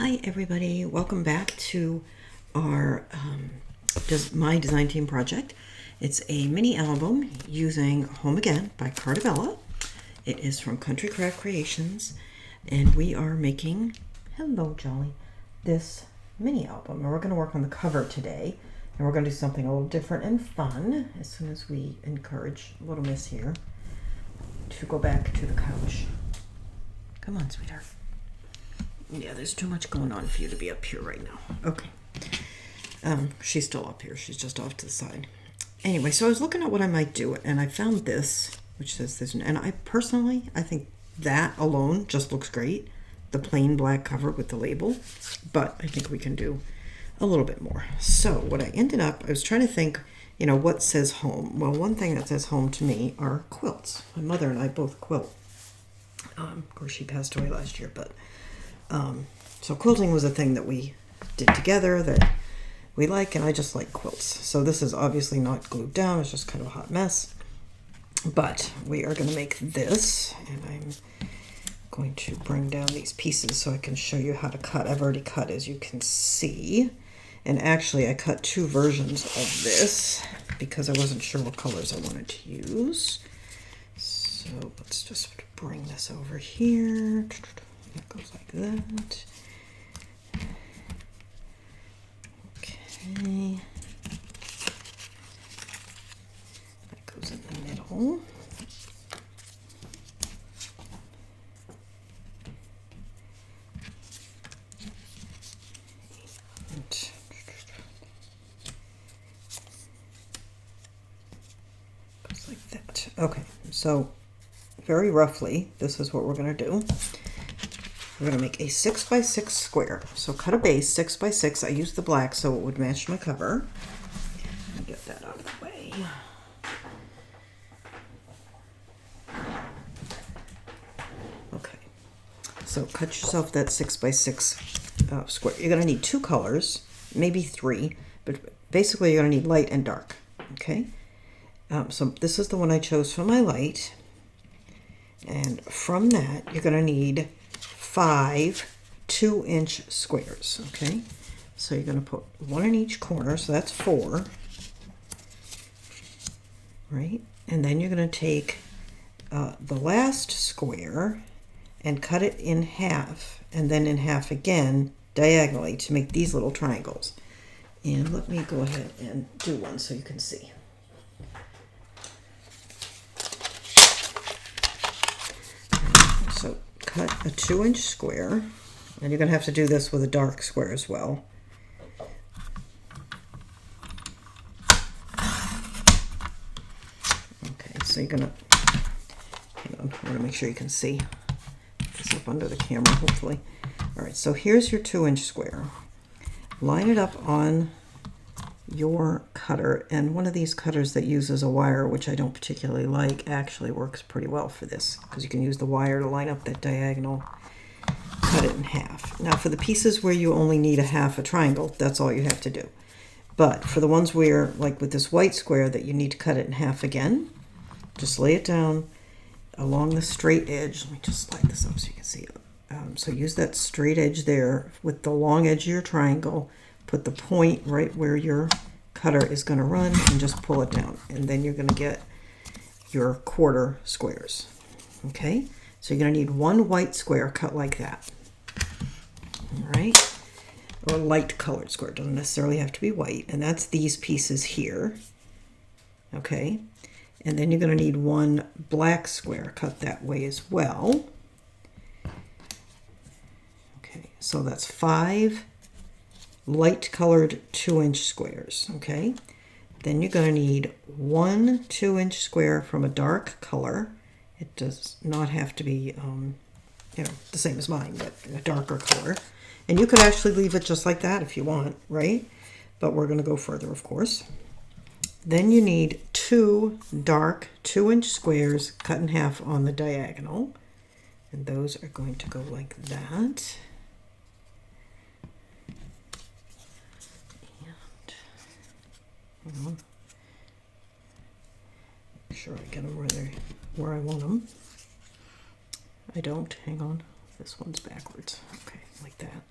Hi everybody, welcome back to our My Design Team project. It's a mini album using Home Again by Cartabella. It is from Kraft Creations, and we are making, hello Jolly, this mini album. And we're going to work on the cover today, and we're going to do something a little different and fun as soon as we encourage little miss here to go back to the couch. Come on, sweetheart. Yeah, there's too much going on for you to be up here right now. Okay. She's still up here. She's just off to the side. Anyway, so I was looking at what I might do, and I found this, which says this. And I think that alone just looks great. The plain black cover with the label. But I think we can do a little bit more. So what I ended up, I was trying to think, what says home? Well, one thing that says home to me are quilts. My mother and I both quilt. Of course, she passed away last year, but... so quilting was a thing that we did together that we like, and I just like quilts. So this is obviously not glued down, it's just kind of a hot mess. But we are going to make this, and I'm going to bring down these pieces so I can show you how to cut. I've already cut, as you can see. And actually I cut two versions of this because I wasn't sure what colors I wanted to use. So let's just bring this over here. That goes like that. Okay. That goes in the middle. And goes like that. Okay, so very roughly, this is what we're going to do. We're going to make a 6x6 square. So cut a base 6x6. I used the black so it would match my cover. Get that out of the way. Okay. So cut yourself that 6x6 square. You're going to need two colors, maybe three, but basically you're going to need light and dark. Okay. So this is the one I chose for my light. And from that, you're going to need 5 2-inch squares. Okay, so you're going to put one in each corner, so that's 4, right? And then you're going to take the last square and cut it in half, and then in half again diagonally to make these little triangles. And let me go ahead and do one so you can see. So cut a 2-inch square, and you're going to have to do this with a dark square as well. Okay, so you're going to, hang on, I want to make sure you can see this up under the camera, hopefully. All right, so here's your 2-inch square. Line it up on your cutter, and one of these cutters that uses a wire, which I don't particularly like, actually works pretty well for this because you can use the wire to line up that diagonal, cut it in half. Now for the pieces where you only need a half a triangle, that's all you have to do. But for the ones where, like with this white square, that you need to cut it in half again, just lay it down along the straight edge. Let me just slide this up so you can see it. So use that straight edge there with the long edge of your triangle. Put the point right where your cutter is going to run and just pull it down. And then you're going to get your quarter squares. Okay? So you're going to need one white square cut like that. All right? Or a light colored square. It doesn't necessarily have to be white. And that's these pieces here. Okay? And then you're going to need one black square cut that way as well. Okay, so that's 5 light colored 2-inch squares. Okay, then you're going to need one 2-inch square from a dark color. It does not have to be the same as mine, but a darker color. And you could actually leave it just like that if you want, right? But we're going to go further, of course. Then you need 2 dark 2-inch squares cut in half on the diagonal, and those are going to go like that. Hang on. Make sure I get them where I want them. I don't. Hang on. This one's backwards. Okay, like that.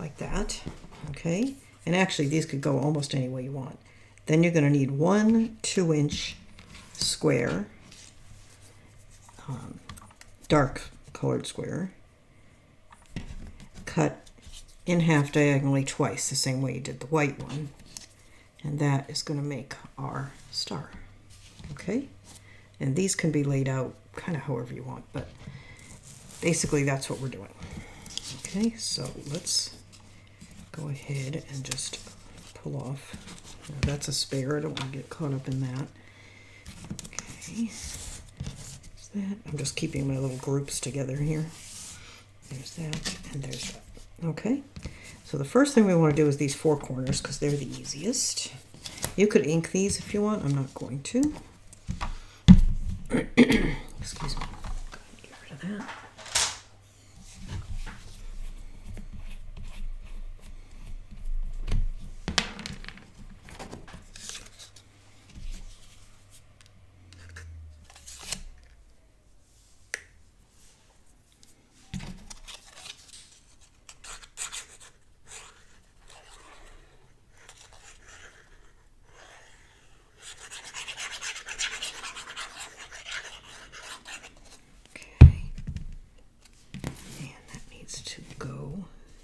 like that, okay? And actually these could go almost any way you want. Then you're going to need one 2-inch square, dark colored square, cut in half diagonally twice, the same way you did the white one. And that is going to make our star, okay? And these can be laid out kind of however you want, but basically that's what we're doing. Okay, so let's go ahead and just pull off. Now that's a spare, I don't want to get caught up in that. Okay, there's that. I'm just keeping my little groups together here. There's that, and there's that. Okay, so the first thing we want to do is these 4 corners because they're the easiest. You could ink these if you want, I'm not going to. Excuse me. Get rid of that.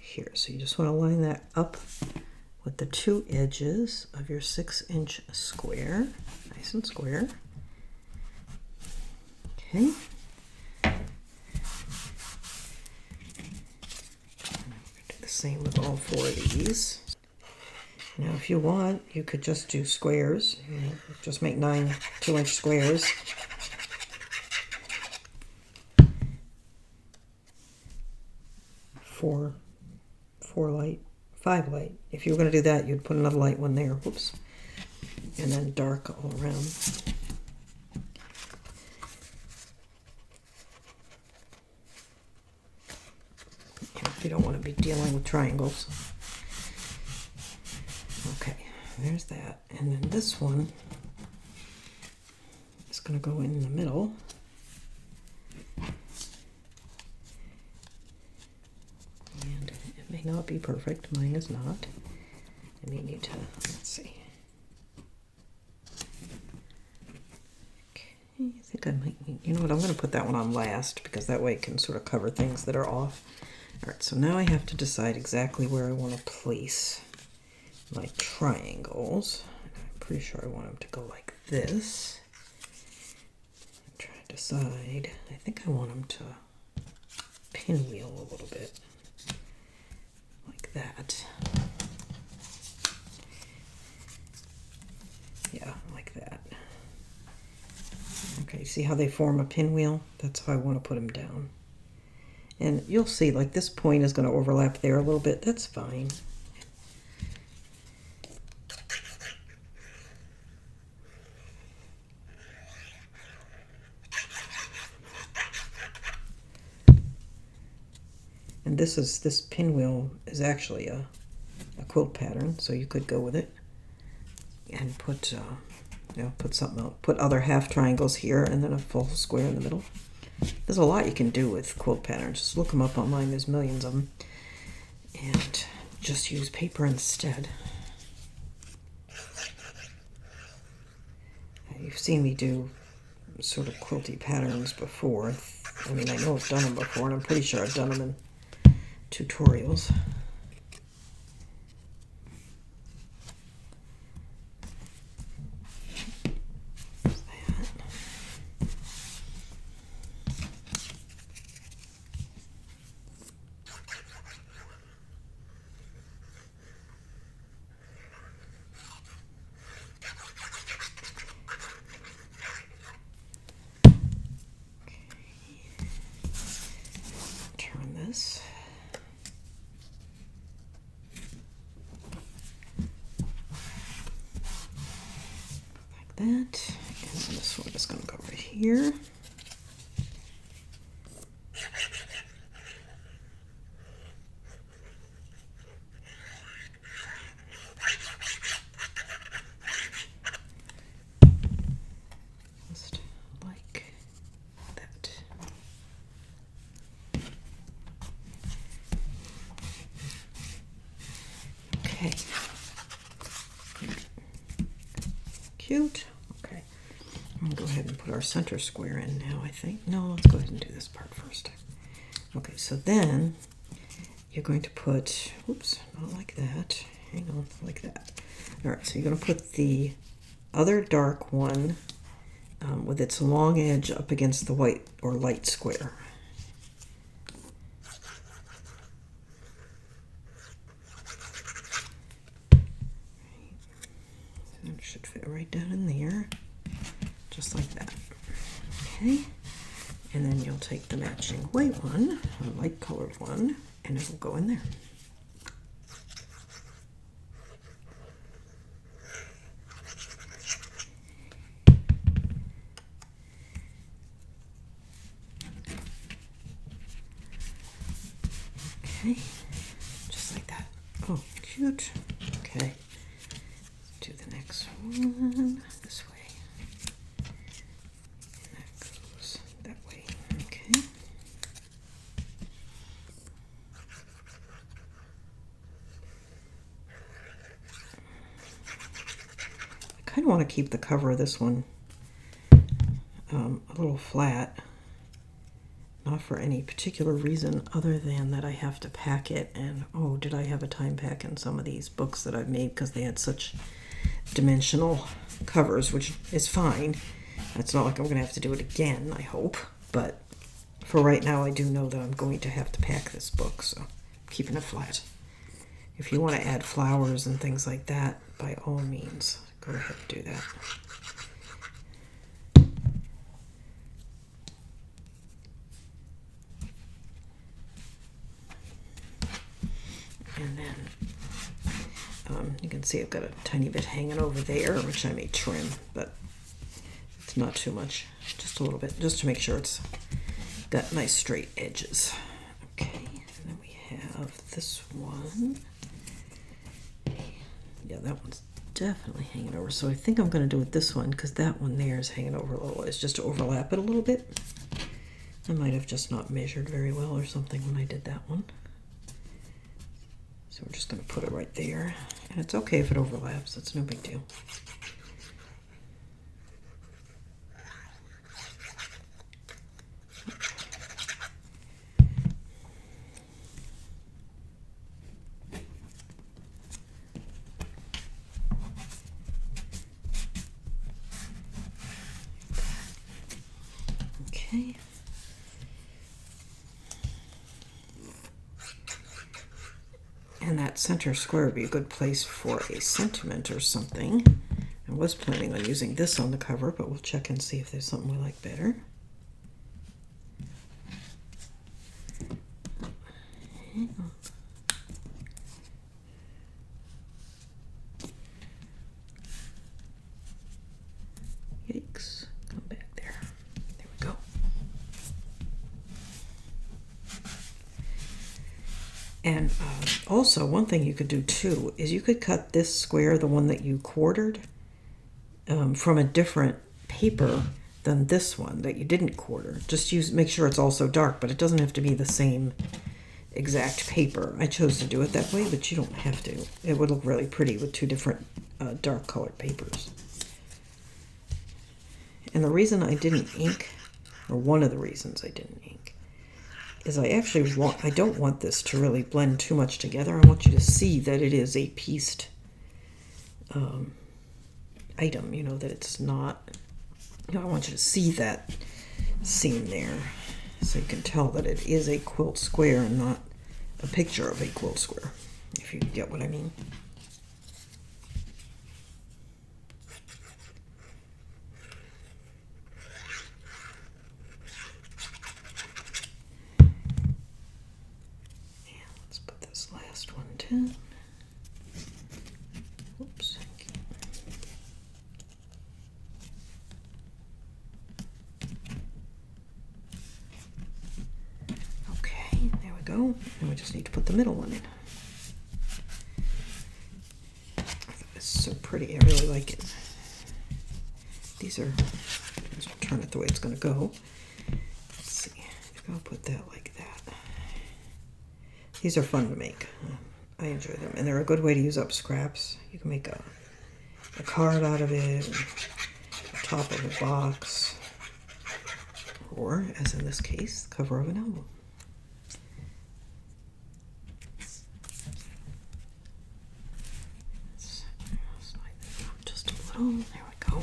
Here. So you just want to line that up with the 2 edges of your 6-inch square, nice and square. Okay. Do the same with all 4 of these. Now if you want, you could just do squares, just make 9 2-inch squares. Four light, 5 light. If you were going to do that, you'd put another light one there. Whoops. And then dark all around. If you don't want to be dealing with triangles. Okay, there's that. And then this one is going to go in the middle. May not be perfect. Mine is not. I may need to, let's see. Okay, I think I might need, you know what, I'm going to put that one on last because that way it can sort of cover things that are off. Alright, so now I have to decide exactly where I want to place my triangles. I'm pretty sure I want them to go like this. I'm trying to decide. I think I want them to pinwheel a little bit. That. Yeah, like that. Okay, see how they form a pinwheel? That's how I want to put them down. And you'll see, like this point is going to overlap there a little bit. That's fine. And this pinwheel is actually a quilt pattern, so you could go with it and put put something else, put other half triangles here and then a full square in the middle. There's a lot you can do with quilt patterns. Just look them up online. There's millions of them, and just use paper instead. You've seen me do sort of quilty patterns before. I mean, I know I've done them before, and I'm pretty sure I've done them in tutorials. Turn this. That, and this one is going to go right here. Just like that. Okay. Cute. Okay. I'm going to go ahead and put our center square in now, I think. No, let's go ahead and do this part first. Okay, so then you're going to put, oops, not like that. Hang on, like that. All right, so you're going to put the other dark one with its long edge up against the white or light square. It should fit right down in there, just like that. Okay, and then you'll take the matching white one, a light colored one, and it'll go in there. Okay, just like that. Oh, cute. Okay, let's do the next one this way. And that goes that way. Okay. I kind of want to keep the cover of this one a little flat. Not for any particular reason other than that I have to pack it, and oh, did I have a time pack in some of these books that I've made because they had such dimensional covers, which is fine. It's not like I'm going to have to do it again, I hope, but for right now I do know that I'm going to have to pack this book, so I'm keeping it flat. If you want to add flowers and things like that, by all means, go ahead and do that. And then you can see I've got a tiny bit hanging over there, which I may trim, but it's not too much, just a little bit, just to make sure it's got nice straight edges. Okay, and then we have this one. Yeah, that one's definitely hanging over, so I think I'm going to do it this one because that one there is hanging over a little. It's just to overlap it a little bit. I might have just not measured very well or something when I did that one. So we're just going to put it right there. And it's okay if it overlaps. It's no big deal. Okay. And that center square would be a good place for a sentiment or something. I was planning on using this on the cover, but we'll check and see if there's something we like better. Hang on. Yikes. Come back there. There we go. And also, one thing you could do too is you could cut this square, the one that you quartered, from a different paper than this one that you didn't quarter. Just make sure it's also dark, but it doesn't have to be the same exact paper. I chose to do it that way, but you don't have to. It would look really pretty with two different dark colored papers. And the reason I didn't ink, or one of the reasons I didn't ink, is I don't want this to really blend too much together. I want you to see that it is a pieced item, that it's not, I want you to see that seam there so you can tell that it is a quilt square and not a picture of a quilt square, if you get what I mean. Oops. Okay, there we go. Now we just need to put the middle one in. I thought this is so pretty. I really like it. These are, let's turn it the way it's going to go. Let's see. I'll put that like that. These are fun to make. I enjoy them, and they're a good way to use up scraps. You can make a card out of it, the top of a box, or, as in this case, the cover of an album. Let's slide this up just a little. There we go.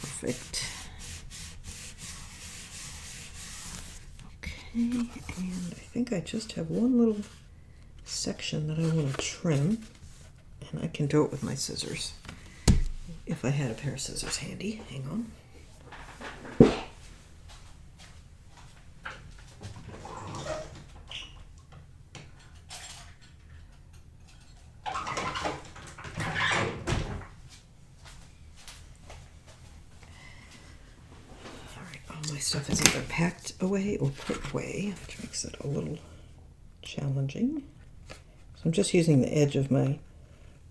Perfect. Okay, and I think I just have one little section that I want to trim, and I can do it with my scissors if I had a pair of scissors handy. Hang on. My stuff is either packed away or put away, which makes it a little challenging. So I'm just using the edge of my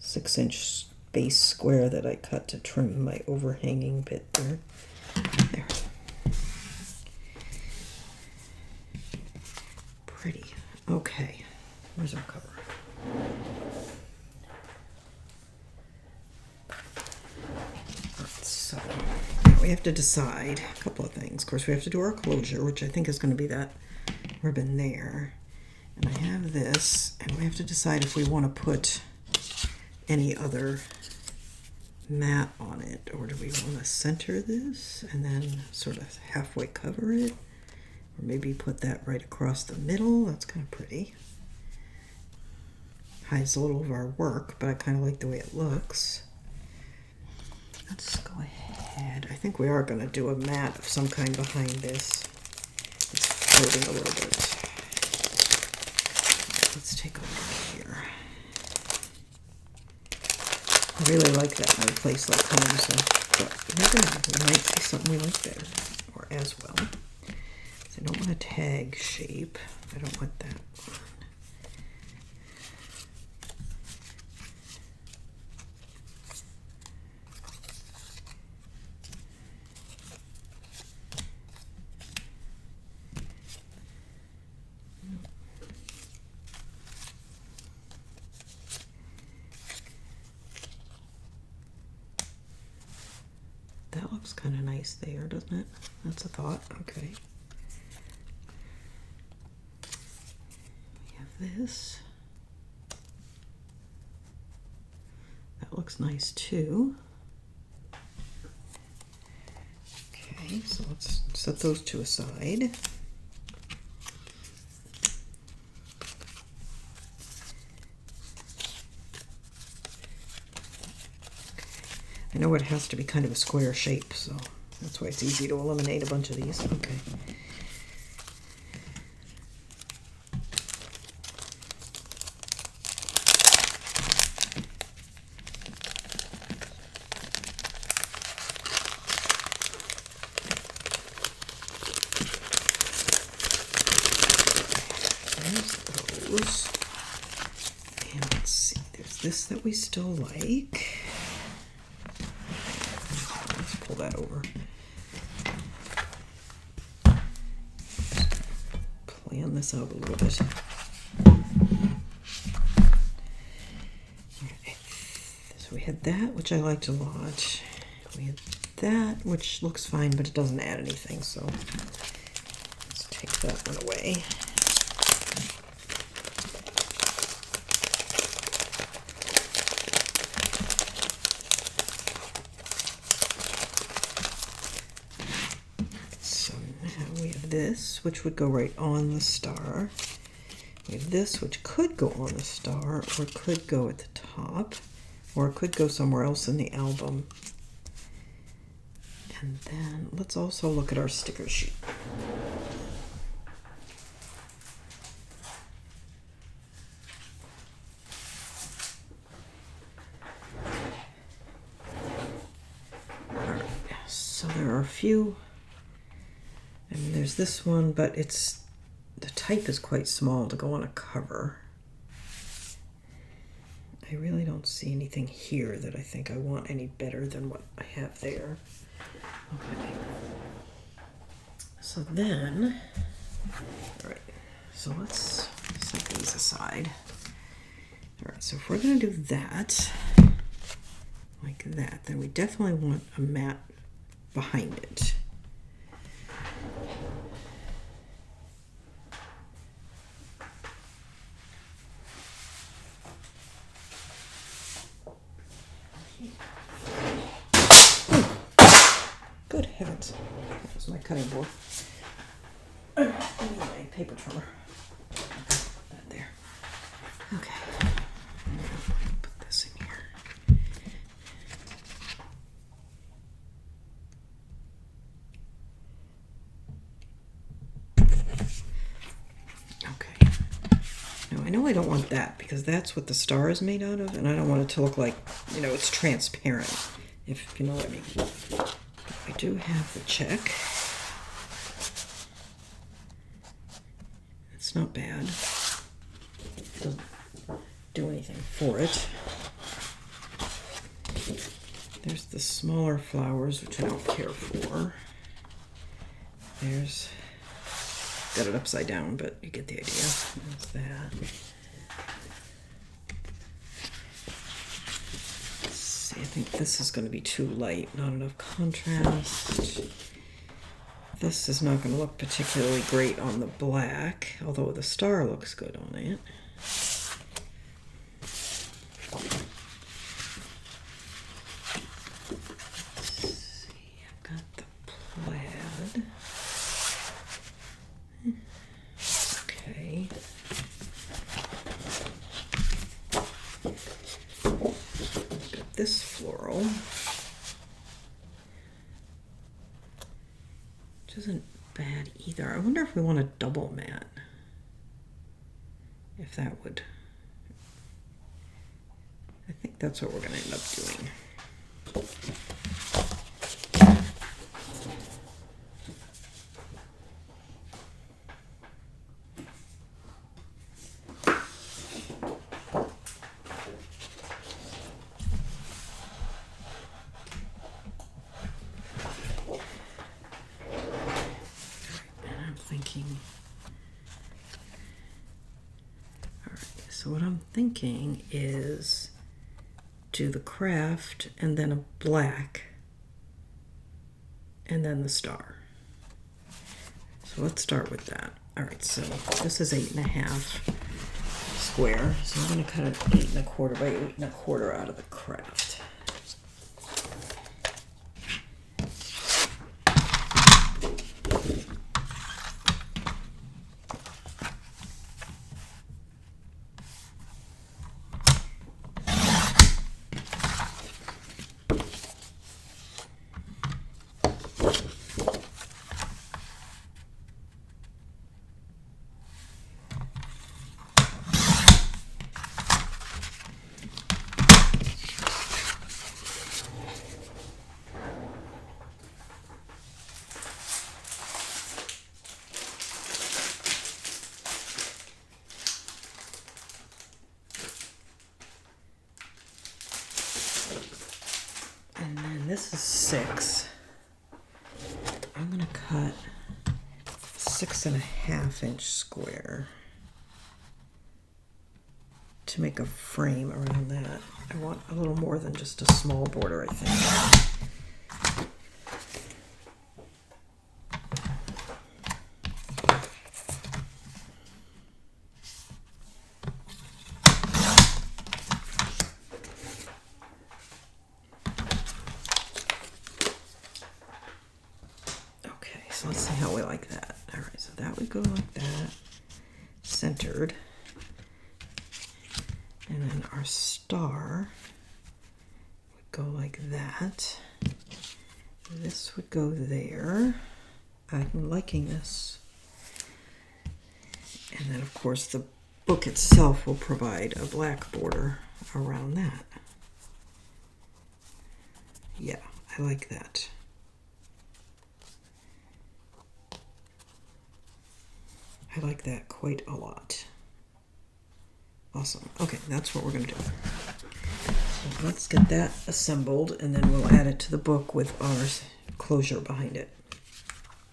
6-inch base square that I cut to trim my overhanging bit there. There. Pretty. Okay. Where's our cover? Alright, so we have to decide a couple of things. Of course, we have to do our closure, which I think is going to be that ribbon there. And I have this, and we have to decide if we want to put any other mat on it, or do we want to center this and then sort of halfway cover it, or maybe put that right across the middle. That's kind of pretty. Hides a little of our work, but I kind of like the way it looks. Let's go ahead. I think we are going to do a mat of some kind behind this. It's floating a little bit. Let's take a look here. I really like that in a place like home, so but maybe there might be something we like there, or as well. So I don't want a tag shape. I don't want that one. That looks kind of nice there, doesn't it? That's a thought. Okay. We have this. That looks nice too. Okay, so let's set those two aside. I know it has to be kind of a square shape, so that's why it's easy to eliminate a bunch of these. Okay. There's those. And let's see, there's this that we still like. Pull that over. Plan this out a little bit. Okay. So we had that, which I liked a lot. We had that, which looks fine, but it doesn't add anything, so let's take that one away. This, which would go right on the star. We have this, which could go on the star, or could go at the top, or it could go somewhere else in the album. And then let's also look at our sticker sheet. Alright, so there are a few. And there's this one, but the type is quite small to go on a cover. I really don't see anything here that I think I want any better than what I have there. Okay. So then, all right, So let's set these aside. All right, so if we're going to do that, like that, then we definitely want a mat behind it. Good heavens, that was my cutting board. I need my paper trimmer. That there. Okay. Put this in here. Okay. Now I know I don't want that because that's what the star is made out of, and I don't want it to look like, you know, it's transparent, if you know what I mean. I do have the check. It's not bad. It doesn't do anything for it. There's the smaller flowers, which I don't care for. There's, got it upside down, but you get the idea. There's that. Let's see, I think this is going to be too light, not enough contrast. This is not going to look particularly great on the black, although the star looks good on it. This floral, which isn't bad either. I wonder if we want a double mat. If that would, I think that's what we're going to end up doing. So what I'm thinking is do the Kraft and then a black and then the star. So let's start with that. All right, so this is 8.5 square. So I'm going to cut it 8 1/4 by 8 1/4 out of the Kraft. This is 6. I'm going to cut 6.5 inch square to make a frame around that. I want a little more than just a small border, I think. So let's see how we like that. All right, so that would go like that, centered. And then our star would go like that. This would go there. I'm liking this. And then, of course, the book itself will provide a black border around that. Yeah, I like that. I like that quite a lot. Awesome. Okay, that's what we're going to do. So let's get that assembled, and then we'll add it to the book with our closure behind it.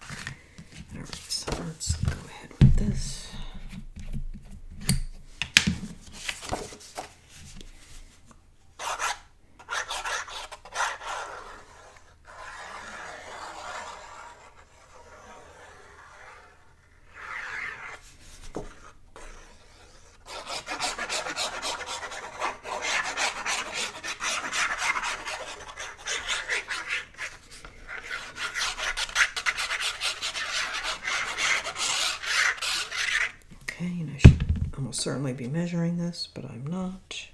All right, so let's go ahead with this. Okay, and I should almost certainly be measuring this, but I'm not.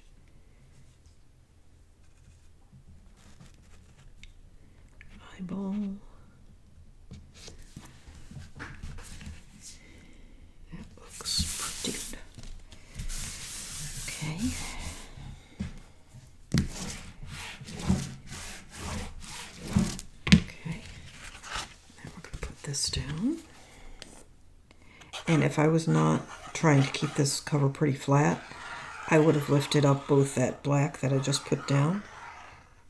Eyeball. That looks pretty good. Okay. Okay. Now we're going to put this down. And if I was not trying to keep this cover pretty flat, I would have lifted up both that black that I just put down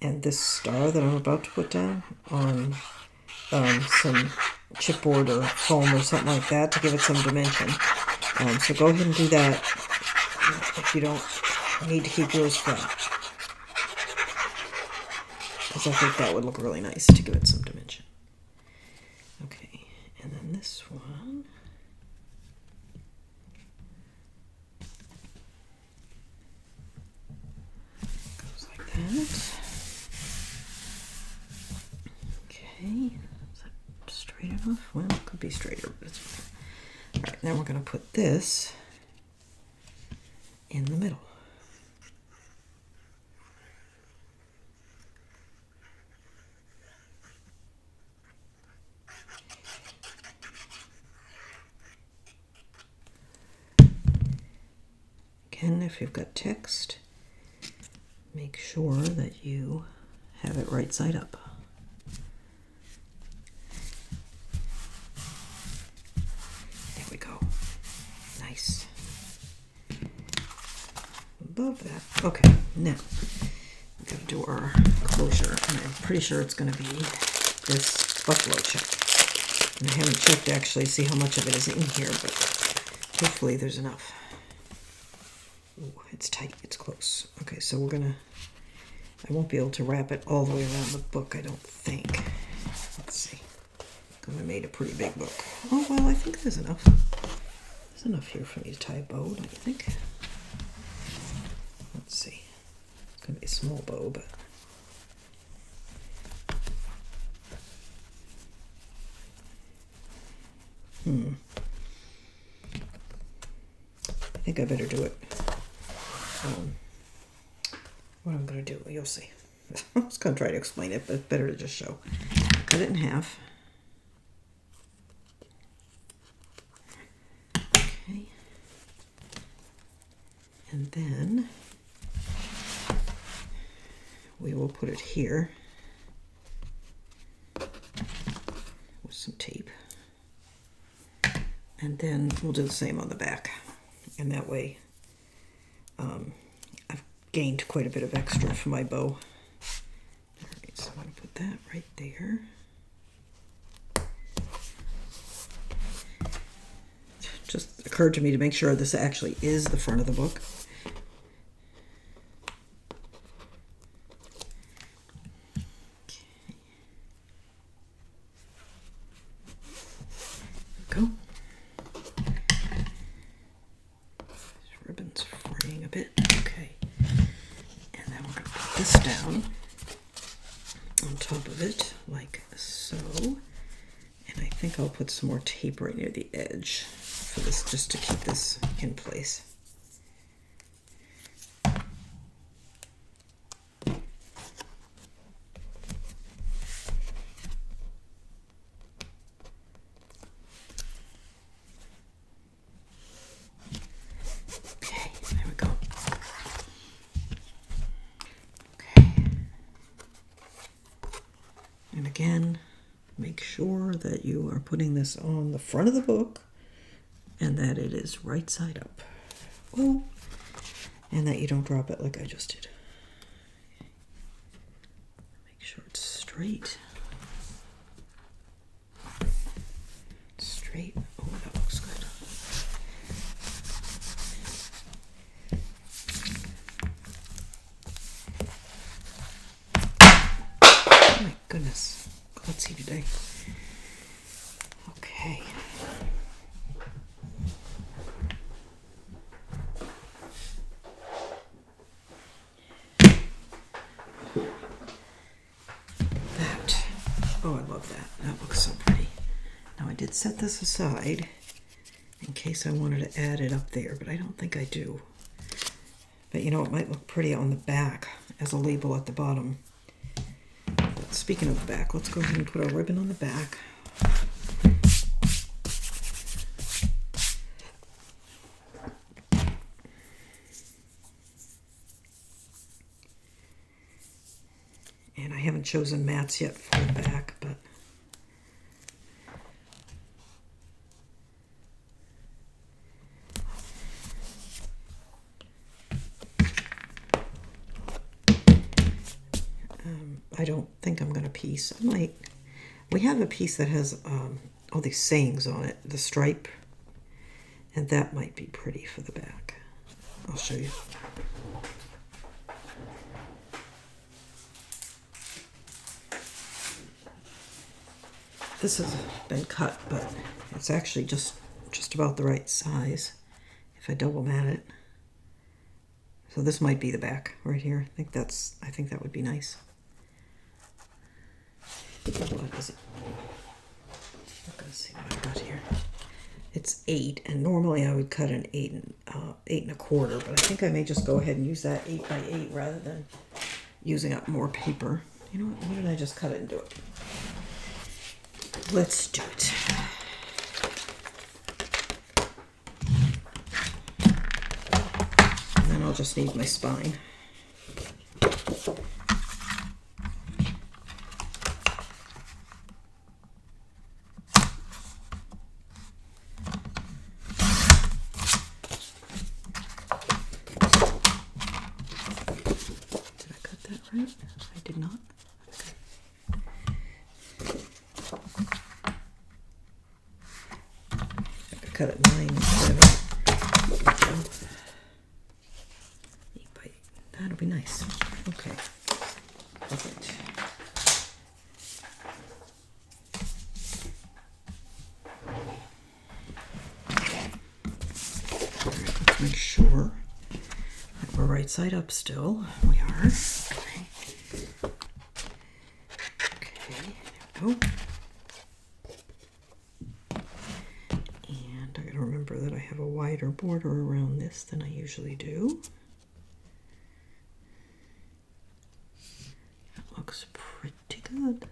and this star that I'm about to put down on some chipboard or foam or something like that to give it some dimension. So go ahead and do that if you don't need to keep yours flat, because I think that would look really nice to give it some dimension. Okay, and then this one. Goes like that. Okay, is that straight enough? Well, it could be straighter, but it's fine. All right, now we're going to put this in the middle. Again, if you've got text, make sure that you have it right side up. There we go. Nice. Love that. Okay, now we've got to do our closure, and I'm pretty sure it's going to be this buffalo check. And I haven't checked to actually see how much of it is in here, but hopefully there's enough. Ooh, it's tight, it's close. Okay, so we're gonna, I won't be able to wrap it all the way around the book, I don't think. Let's see, because I made a pretty big book. Oh, well, I think there's enough. There's enough here for me to tie a bow, don't you think? Let's see. It's gonna be a small bow, but I think I better do it. What I'm going to do, you'll see. I was going to try to explain it, but it's better to just show. Cut it in half. Okay. And then we will put it here with some tape. And then we'll do the same on the back. And that way I've gained quite a bit of extra for my bow. All right, so I'm going to put that right there. Just occurred to me to make sure this actually is the front of the book. Go. Ribbon's fraying a bit. Okay. And then we're going to put this down on top of it, like so. And I think I'll put some more tape right near the edge for this, just to keep this in place. And again, make sure that you are putting this on the front of the book and that it is right side up. Whoa. And that you don't drop it like I just did. Make sure it's straight. Straight. Oh, that looks good. Oh my goodness. Let's see today. Okay. That. Oh, I love that. That looks so pretty. Now I did set this aside in case I wanted to add it up there, but I don't think I do. But you know, it might look pretty on the back as a label at the bottom. But speaking of the back, let's go ahead and put our ribbon on the back. And I haven't chosen mats yet for the back, but I don't think I'm going to piece. I might. We have a piece that has all these sayings on it, the stripe, and that might be pretty for the back. I'll show you. This has been cut, but it's actually just about the right size if I double mat it. So this might be the back right here. I think that would be nice. What is it? Let's see what I've got here. It's 8, and normally I would cut an 8 and a quarter, but I think I may just go ahead and use that 8 by 8 rather than using up more paper. You know what? Why don't I just cut it and do it? Let's do it. And then I'll just need my spine. Did I cut that right? I did not. Cut it 9 instead of 8 by 8. That'll be nice. Okay. Perfect. Alright, let's make sure that we're right side up still. We are. Okay. Okay, there we go. Remember that I have a wider border around this than I usually do. That looks pretty good.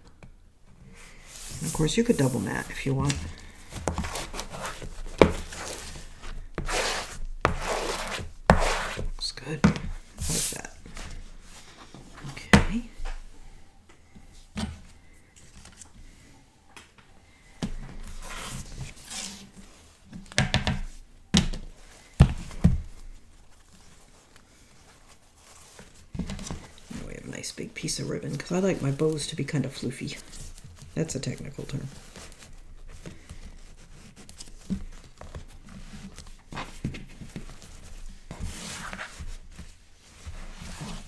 And of course you could double mat if you want. Looks good. Like that. Okay. Nice big piece of ribbon because I like my bows to be kind of floofy. That's a technical term.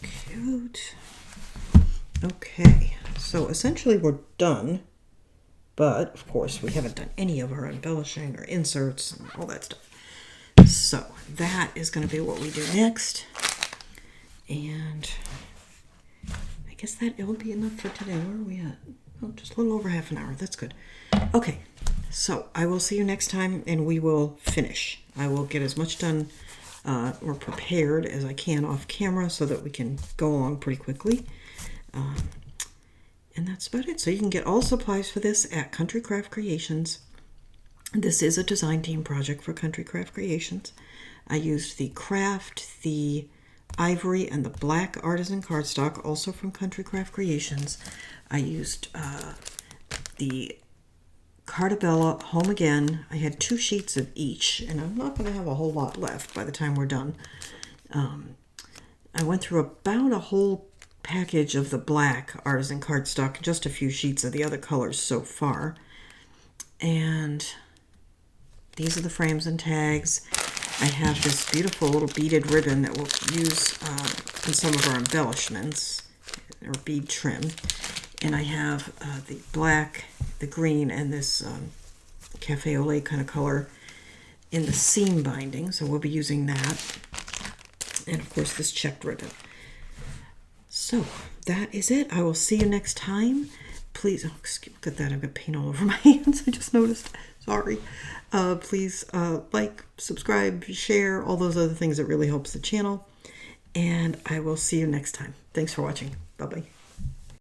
Cute. Okay, so essentially we're done, but of course we haven't done any of our embellishing or inserts and all that stuff. So that is going to be what we do next, and I guess that it will be enough for today. Where are we at? Oh, just a little over half an hour. That's good. Okay, so I will see you next time, and we will finish. I will get as much done or prepared as I can off camera so that we can go along pretty quickly. And that's about it. So you can get all supplies for this at Country Craft Creations. This is a design team project for Country Craft Creations. I used the Kraft, the ivory, and the black artisan cardstock, also from Country Craft Creations. I used the Cartabella Home Again. I had 2 sheets of each, and I'm not going to have a whole lot left by the time we're done. I went through about a whole package of the black artisan cardstock, just a few sheets of the other colors so far. And these are the frames and tags. I have this beautiful little beaded ribbon that we'll use in some of our embellishments, or bead trim. And I have the black, the green, and this cafe au lait kind of color in the seam binding, so we'll be using that. And of course this checked ribbon. So that is it. I will see you next time. Please, oh, excuse, look at that, I've got paint all over my hands, I just noticed. Sorry. Please like, subscribe, share, all those other things that really helps the channel. And I will see you next time. Thanks for watching. Bye-bye.